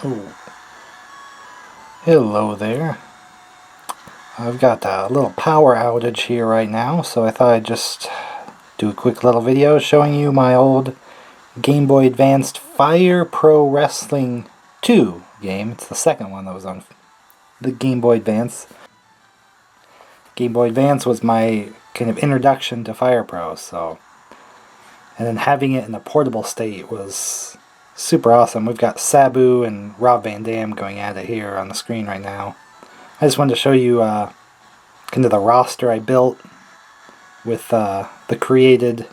Oh, hello there. I've got a little power outage here right now, so I thought I'd just do a quick little video showing you my old Game Boy Advanced Fire Pro Wrestling 2 game. It's the second one that was on the Game Boy Advance. Game Boy Advance was my kind of introduction to Fire Pro, and then having it in a portable state was super awesome. We've got Sabu and Rob Van Dam going at it here on the screen right now. I just wanted to show you kind of the roster I built with the created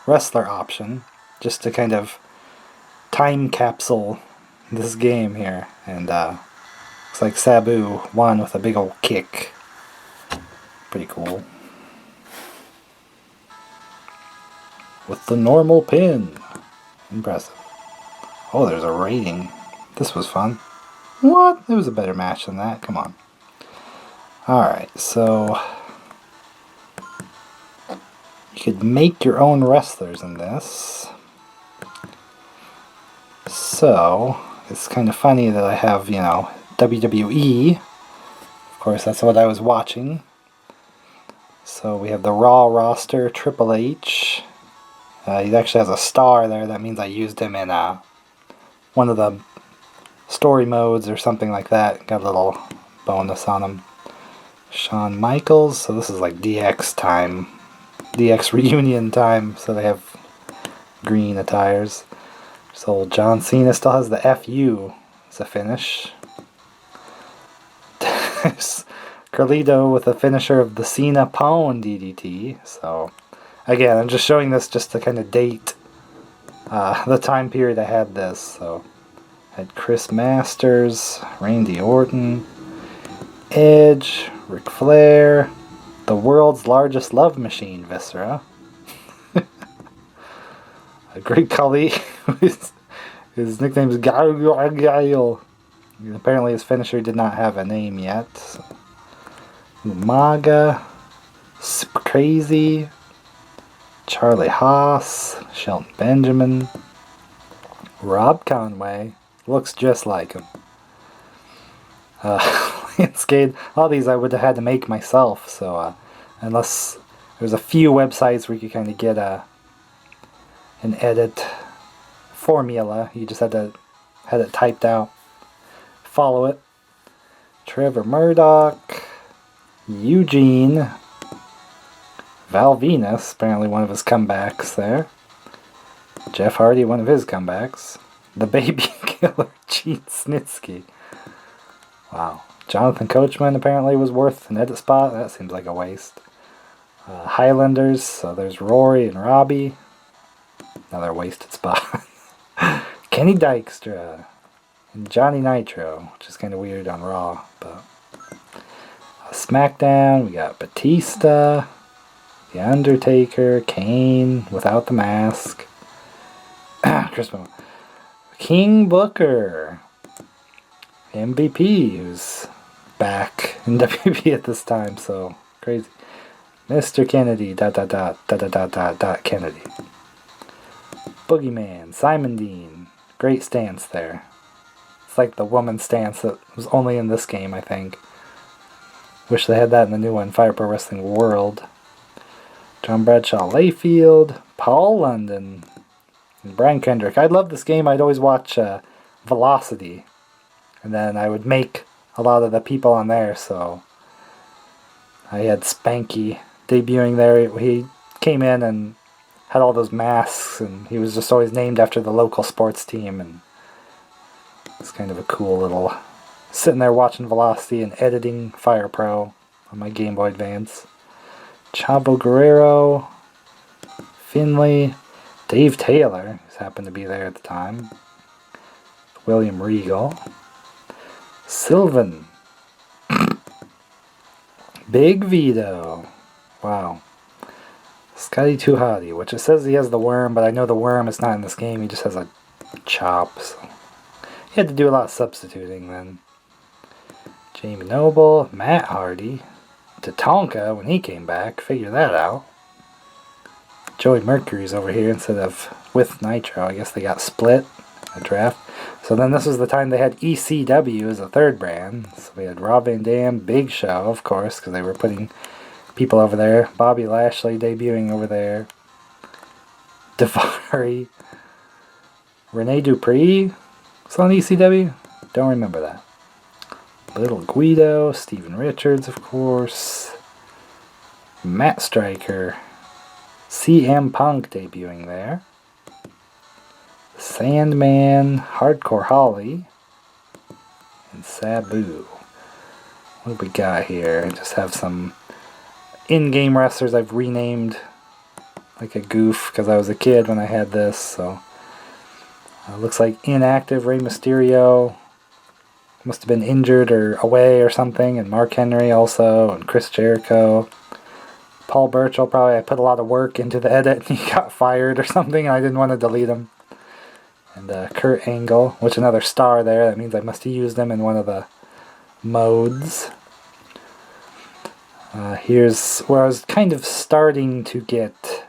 wrestler option, just to kind of time capsule this game here. And looks like Sabu won with a big old kick. Pretty cool. With the normal pin. Impressive. Oh, there's a rating. This was fun. What? It was a better match than that. Come on. Alright, so you could make your own wrestlers in this. So it's kind of funny that I have, WWE. Of course, that's what I was watching. So we have the Raw roster, Triple H. He actually has a star there. That means I used him in one of the story modes or something like that. Got a little bonus on him. Shawn Michaels, so this is like DX time, DX reunion time, so they have green attires. So John Cena still has the FU as a finish. There's Carlito with a finisher of the Cena Pawn DDT. So again, I'm just showing this just to kind of date the time period I had this. So I had Chris Masters, Randy Orton, Edge, Ric Flair, the world's largest love machine, Viscera. Great Khali, his nickname is Gail. Apparently his finisher did not have a name yet. So. Umaga, Super Crazy, Charlie Haas, Shelton Benjamin, Rob Conway, looks just like him. Landscape, all these I would have had to make myself, so unless there's a few websites where you could kind of get an edit formula, you just had it typed out, follow it. Trevor Murdoch, Eugene, Val Venus, apparently one of his comebacks there. Jeff Hardy, one of his comebacks. The Baby Killer, Gene Snitsky. Wow. Jonathan Coachman apparently was worth an edit spot. That seems like a waste. Highlanders, so there's Rory and Robbie. Another wasted spot. Kenny Dykstra and Johnny Nitro, which is kind of weird on Raw. But SmackDown, we got Batista, The Undertaker, Kane without the mask. Chris Benoit. King Booker. MVP, who's back in WWE at this time, so crazy. Mr. Kennedy, Kennedy. Boogeyman, Simon Dean, great stance there. It's like the woman stance that was only in this game, I think. Wish they had that in the new one, Fire Pro Wrestling World. John Bradshaw Layfield, Paul London, and Brian Kendrick. I love this game. I'd always watch Velocity. And then I would make a lot of the people on there, so I had Spanky debuting there. He came in and had all those masks, and he was just always named after the local sports team, and it's kind of a cool little sitting there watching Velocity and editing Fire Pro on my Game Boy Advance. Chavo Guerrero, Finley, Dave Taylor, who's happened to be there at the time, William Regal, Sylvan, Big Vito, wow, Scotty Too Hottie, which it says he has the worm, but I know the worm is not in this game, he just has a chop, so he had to do a lot of substituting then. Jamie Noble, Matt Hardy, Tatanka when he came back, figure that out. Joey Mercury's over here instead of with Nitro, I guess they got split a draft. So then this was the time they had ECW as a third brand. So we had Rob Van Dam, Big Show, of course, because they were putting people over there. Bobby Lashley debuting over there. Daivari. Rene Dupree was on ECW? Don't remember that. Little Guido, Steven Richards, of course. Matt Striker. CM Punk debuting there. Sandman, Hardcore Holly, and Sabu. What do we got here? I just have some in-game wrestlers I've renamed like a goof because I was a kid when I had this. So looks like inactive Rey Mysterio must have been injured or away or something, and Mark Henry also, and Chris Jericho. Paul Burchill, probably I put a lot of work into the edit and he got fired or something and I didn't want to delete him. And Kurt Angle, which another star there. That means I must have used him in one of the modes. Here's where I was kind of starting to get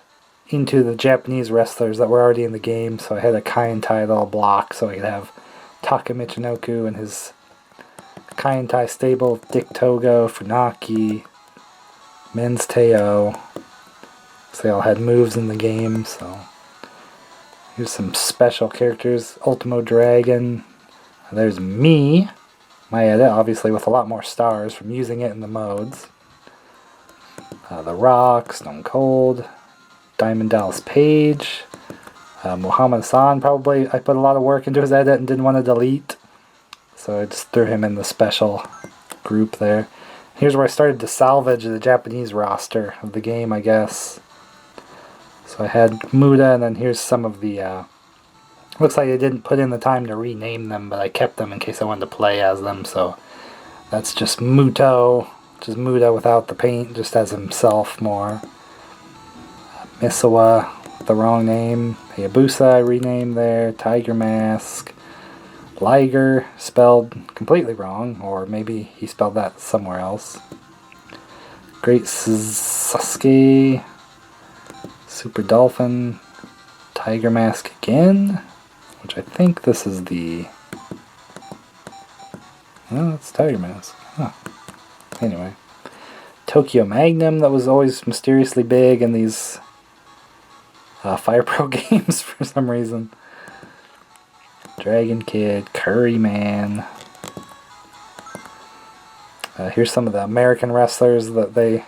into the Japanese wrestlers that were already in the game. So I had a Kaientai little block so I could have Taka Michinoku and his Kaientai stable, Dick Togo, Funaki, Men's Teo. So they all had moves in the game, so... Here's some special characters. Ultimo Dragon. There's me. My edit, obviously with a lot more stars from using it in the modes. The Rock, Stone Cold, Diamond Dallas Page, Muhammad Hassan, probably I put a lot of work into his edit and didn't want to delete. So I just threw him in the special group there. Here's where I started to salvage the Japanese roster of the game, I guess. So I had Muda, and then here's some of the, looks like I didn't put in the time to rename them, but I kept them in case I wanted to play as them, so that's just Muto, which is Muda without the paint, just as himself more. Misawa, the wrong name. Hayabusa, I renamed there. Tiger Mask. Liger, spelled completely wrong, or maybe he spelled that somewhere else. Great Sasuke. Super Dolphin, Tiger Mask again, which I think this is the... No, it's Tiger Mask. Huh. Anyway. Tokyo Magnum, that was always mysteriously big in these Fire Pro games for some reason. Dragon Kid, Curry Man. Here's some of the American wrestlers that they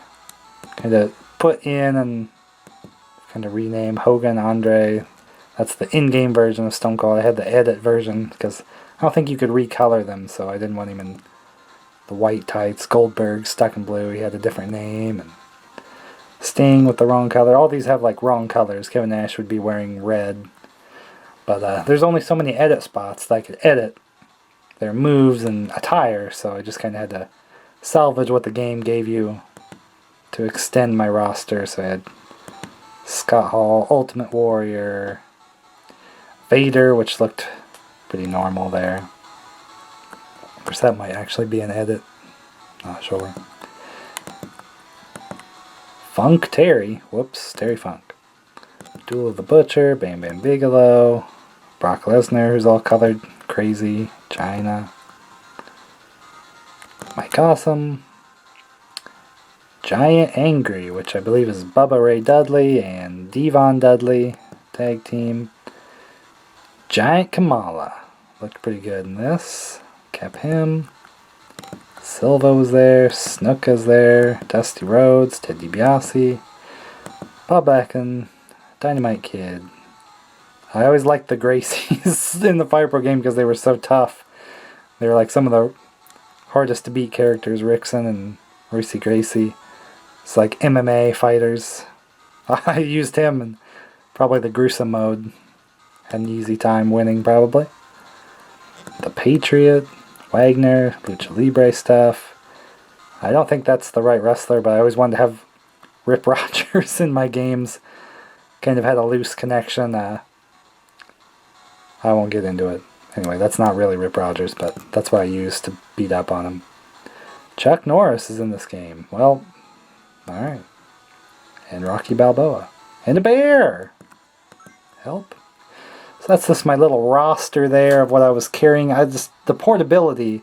kind of put in and kind of rename. Hogan, Andre. That's the in-game version of Stone Cold. I had the edit version because I don't think you could recolor them, so I didn't want him in the white tights. Goldberg stuck in blue. He had a different name. And Sting with the wrong color. All these have like wrong colors. Kevin Nash would be wearing red. But there's only so many edit spots that I could edit their moves and attire, so I just kind of had to salvage what the game gave you to extend my roster. So I had Scott Hall, Ultimate Warrior, Vader, which looked pretty normal there. Of course, that might actually be an edit. Not sure. Funk Terry. Whoops, Terry Funk. Duel of the Butcher, Bam Bam Bigelow, Brock Lesnar, who's all colored crazy, China, Mike Awesome, Giant Angry, which I believe is Bubba Ray Dudley and Devon Dudley, tag team, Giant Kamala, looked pretty good in this, kept him, Silva was there, Snuka's there, Dusty Rhodes, Ted DiBiase, Bob Akin, Dynamite Kid. I always liked the Gracies in the Fire Pro game because they were so tough. They were like some of the hardest to beat characters, Rickson and Royce Gracie. It's like MMA fighters. I used him in probably the gruesome mode. Had an easy time winning probably. The Patriot, Wagner, Lucha Libre stuff. I don't think that's the right wrestler, but I always wanted to have Rip Rogers in my games. Kind of had a loose connection. I won't get into it. Anyway, that's not really Rip Rogers, but that's what I used to beat up on him. Chuck Norris is in this game. Well, alright. And Rocky Balboa. And a bear! Help. So that's just my little roster there of what I was carrying. The portability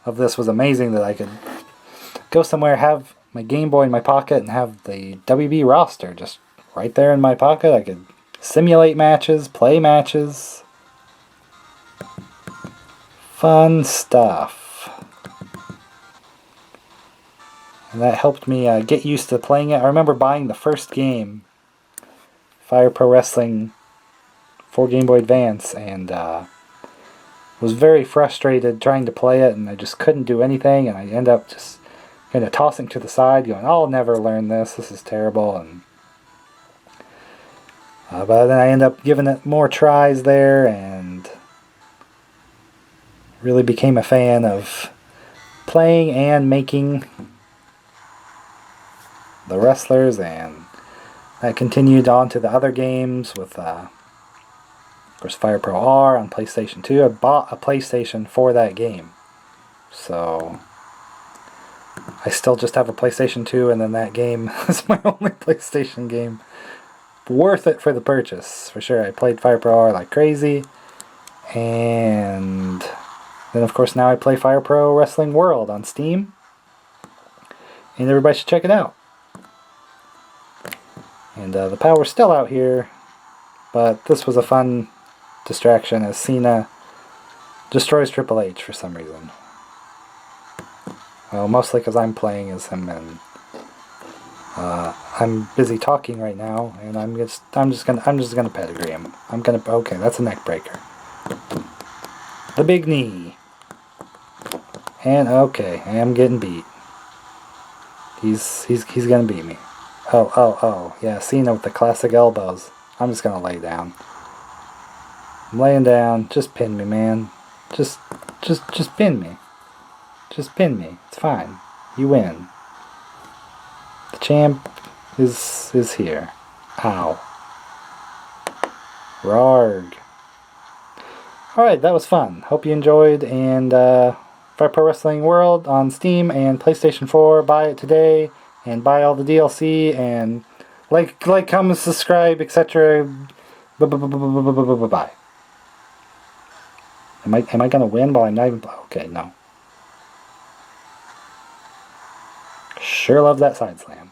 of this was amazing, that I could go somewhere, have my Game Boy in my pocket, and have the WB roster just right there in my pocket. I could simulate matches, play matches. Fun stuff. And that helped me get used to playing it. I remember buying the first game, Fire Pro Wrestling for Game Boy Advance, and was very frustrated trying to play it, and I just couldn't do anything, and I end up just kind of tossing to the side, going, I'll never learn this, this is terrible. And but then I end up giving it more tries there, and really became a fan of playing and making the wrestlers, and I continued on to the other games with, of course, Fire Pro R on PlayStation 2. I bought a PlayStation for that game, so I still just have a PlayStation 2, and then that game is my only PlayStation game. Worth it for the purchase, for sure. I played Fire Pro R like crazy, and then of course now I play Fire Pro Wrestling World on Steam, and everybody should check it out. And the power's still out here, but this was a fun distraction as Cena destroys Triple H for some reason. Well, mostly because I'm playing as him, and I'm busy talking right now, and I'm just gonna pedigree him. Okay, that's a neck breaker. The big knee. And okay, I am getting beat. He's gonna beat me. Oh, yeah, Cena with the classic elbows. I'm just gonna lay down. I'm laying down. Just pin me, man. Just pin me. Just pin me. It's fine. You win. The champ is here. Ow. Rarg. Alright, that was fun. Hope you enjoyed, and Fire Pro Wrestling World on Steam and PlayStation 4. Buy it today, and buy all the DLC, and like, comment, subscribe, etc. Bye. Am I gonna win while I'm not even... Okay, no. Sure love that side slam.